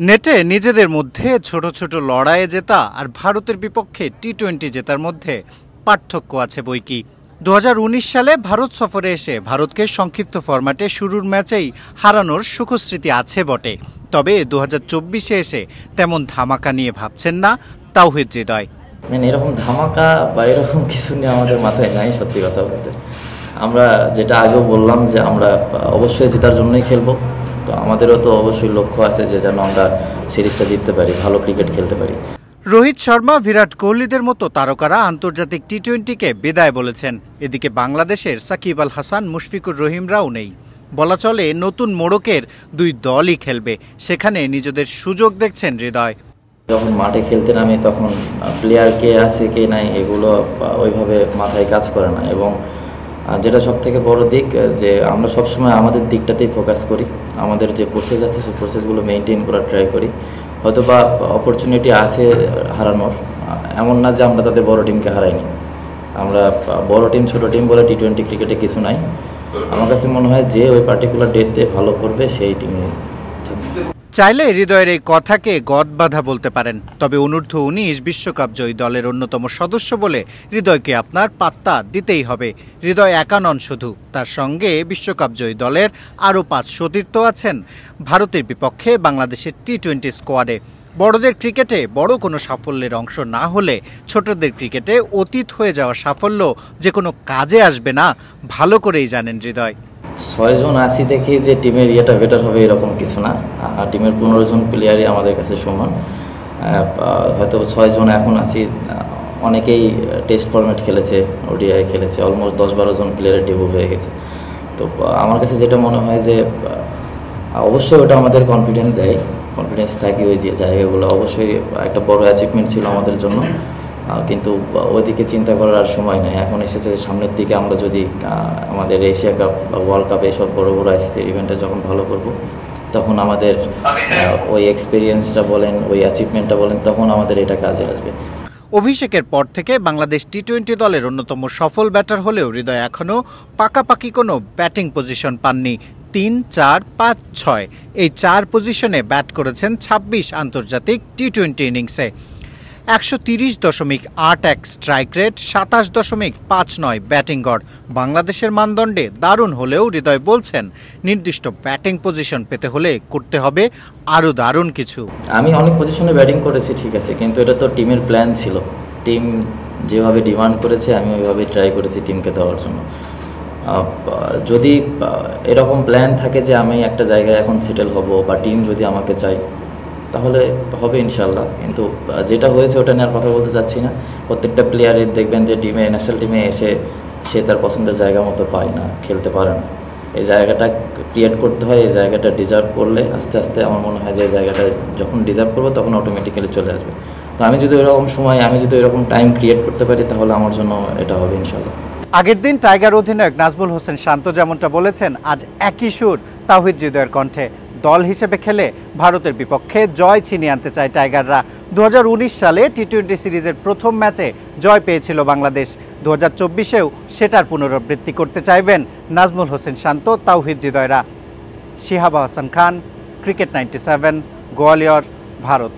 নেটে নিজেদের মধ্যে ছোট ছোট লড়াইয়ে জেতা আর ভারতের বিপক্ষে টি-20 জেতার মধ্যে পার্থক্য আছে বইকি। 2019 সালে ভারত সফরে এসে ভারতকে সংক্ষিপ্ত ফরম্যাটে শুরুর ম্যাচেই হারানোর সুখস্মৃতি আছে বটে, তবে 2024-এ এসে তেমন ধামাকা নিয়ে ভাবছেন না তাওহিদ হৃদয়। এরকম ধামাকা বা এরকম কিছু নিয়ে আমাদের মাথায় নাই। সত্যি কথা বলতে আমরা যেটা আগেও বললাম যে আমরা অবশ্যই জেতার জন্যই খেলবো। তো আমাদেরও তো অবশ্যই লক্ষ্য আছে যে যেন আমরা সিরিজটা জিততে পারি, ভালো ক্রিকেট খেলতে পারি। রোহিত শর্মা, বিরাট কোহলিদের মতো তারকারা আন্তর্জাতিক টি-20কে বিদায় বলেছেন। এদিকে বাংলাদেশের সাকিব আল হাসান, মুশফিকুর রহিমরাও নেই। বলা চলে নতুন মোড়কের দুই দলই খেলবে, সেখানে নিজেদের সুযোগ দেখছেন হৃদয়। যখন মাঠে খেলতে নামে তখন প্লেয়ার কে আছে কে নাই এগুলো ওইভাবে মাথায় কাজ করে না, এবং যেটা সবথেকে বড় দিক যে আমরা সবসময় আমাদের দিকটাতেই ফোকাস করি। আমাদের যে প্রসেস আছে সেই প্রসেসগুলো মেনটেন করার ট্রাই করি। হয়তো বা অপরচুনিটি আছে হারানোর, এমন না যে আমরা তাদের বড় টিমকে হারাইনি। আমরা বড় টিম ছোট টিম বলে টি-20 ক্রিকেটে কিছু নাই। আমার কাছে মনে হয় যে ওই পার্টিকুলার ডেটে ভালো করবে সেই টিম। চাইলে হৃদয়ের এই কথাকে গদবাধা বলতে পারেন, তবে অনূর্ধ্ব-19 বিশ্বকাপ জয়ী দলের অন্যতম সদস্য বলে হৃদয়কে আপনার পাত্তা দিতেই হবে। হৃদয় একা নন শুধু, তার সঙ্গে বিশ্বকাপ জয়ী দলের আরও 5 সতীর্থ আছেন ভারতের বিপক্ষে বাংলাদেশের টি-20 স্কোয়াডে। বড়দের ক্রিকেটে বড় কোনো সাফল্যের অংশ না হলে ছোটদের ক্রিকেটে অতীত হয়ে যাওয়া সাফল্য যে কোনো কাজে আসবে না, ভালো করেই জানেন হৃদয়। 6 জন আছি দেখি যে টিমের ইয়েটা বেটার হবে এরকম কিছু না। টিমের 15 জন প্লেয়ারই আমাদের কাছে সমান। হয়তো 6 জন এখন আছি, অনেকেই টেস্ট ফরম্যাট খেলেছে, ওডিআই খেলেছে, অলমোস্ট 10-12 জন প্লেয়ারের ডেবিউ হয়ে গেছে। তো আমার কাছে যেটা মনে হয় যে অবশ্যই ওটা আমাদের কনফিডেন্স থাকে ওই যে জায়গাগুলো। অবশ্যই একটা বড় অ্যাচিভমেন্ট ছিল আমাদের জন্য, কিন্তু ওইদিকে চিন্তা করার আর সময় নেই। এখন এসেছে সামনের দিকে আমরা যদি আমাদের এশিয়া কাপ বা ওয়ার্ল্ড কাপ এসব বড় বড় আইসিসি ইভেন্টে যখন ভালো করব, তখন আমাদের ওই এক্সপিরিয়েন্সটা বলেন, ওই অ্যাচিভমেন্টটা বলেন, তখন আমাদের এটা কাজে আসবে। অভিষেকের পর থেকে বাংলাদেশ টি-20 দলের অন্যতম সফল ব্যাটার হলেও হৃদয় এখনও পাকাপাকি কোনো ব্যাটিং পজিশন পাননি। 3, 4, 5, 6 এই 4 পজিশনে ব্যাট করেছেন 26 আন্তর্জাতিক টি-20 ইনিংসে। 130.81 স্ট্রাইক রেট, 27.59 ব্যাটিং গড়। বাংলাদেশের মানদণ্ডে দারুণ হলেও হৃদয় বলছেন নির্দিষ্ট ব্যাটিং পজিশন পেতে হলে করতে হবে আরও দারুণ কিছু। আমি অনেক পজিশনে ব্যাটিং করেছি, ঠিক আছে, কিন্তু এটা তো টিমের প্ল্যান ছিল। টিম যেভাবে ডিমান্ড করেছে আমি ওইভাবেই ট্রাই করেছি টিমকে দেওয়ার জন্য। যদি এরকম প্ল্যান থাকে যে আমি একটা জায়গায় এখন সেটেল হব বা টিম যদি আমাকে চাই, তাহলে হবে ইনশাল্লাহ। কিন্তু যেটা হয়েছে ওটা নিয়ে আর কথা বলতে চাচ্ছি না। প্রত্যেকটা প্লেয়ারের দেখবেন যে টিমে, ন্যাশনাল টিমে এসে সে তার পছন্দের জায়গা মতো পায় না, খেলতে পারে না। এই জায়গাটা ক্রিয়েট করতে হয়। এই জায়গাটা ডিজার্ভ করলে আস্তে আস্তে আমার মনে হয় যে জায়গাটা যখন ডিজার্ভ করবো তখন অটোমেটিক্যালি চলে আসবে। তো আমি যদি ওইরকম সময়, আমি যদি ওইরকম টাইম ক্রিয়েট করতে পারি, তাহলে আমার জন্য এটা হবে ইনশাল্লাহ। আগের দিন টাইগার অধিনায়ক নাজমুল হোসেন শান্ত যেমনটা বলেছেন, আজ একই সুর তাওহিদ হৃদয়ের কণ্ঠে। দল হিসেবে খেলে ভারতের বিপক্ষে জয় ছিনিয়ে আনতে চায় টাইগাররা। 2019 সালে টি-20 সিরিজের প্রথম ম্যাচে জয় পেয়েছিল বাংলাদেশ। 2024-এও সেটার পুনরাবৃত্তি করতে চাইবেন নাজমুল হোসেন শান্ত, তাওহিদ হৃদয়রা। শিহাব হাসান খান, ক্রিকেট 97, গোয়ালিয়র, ভারত।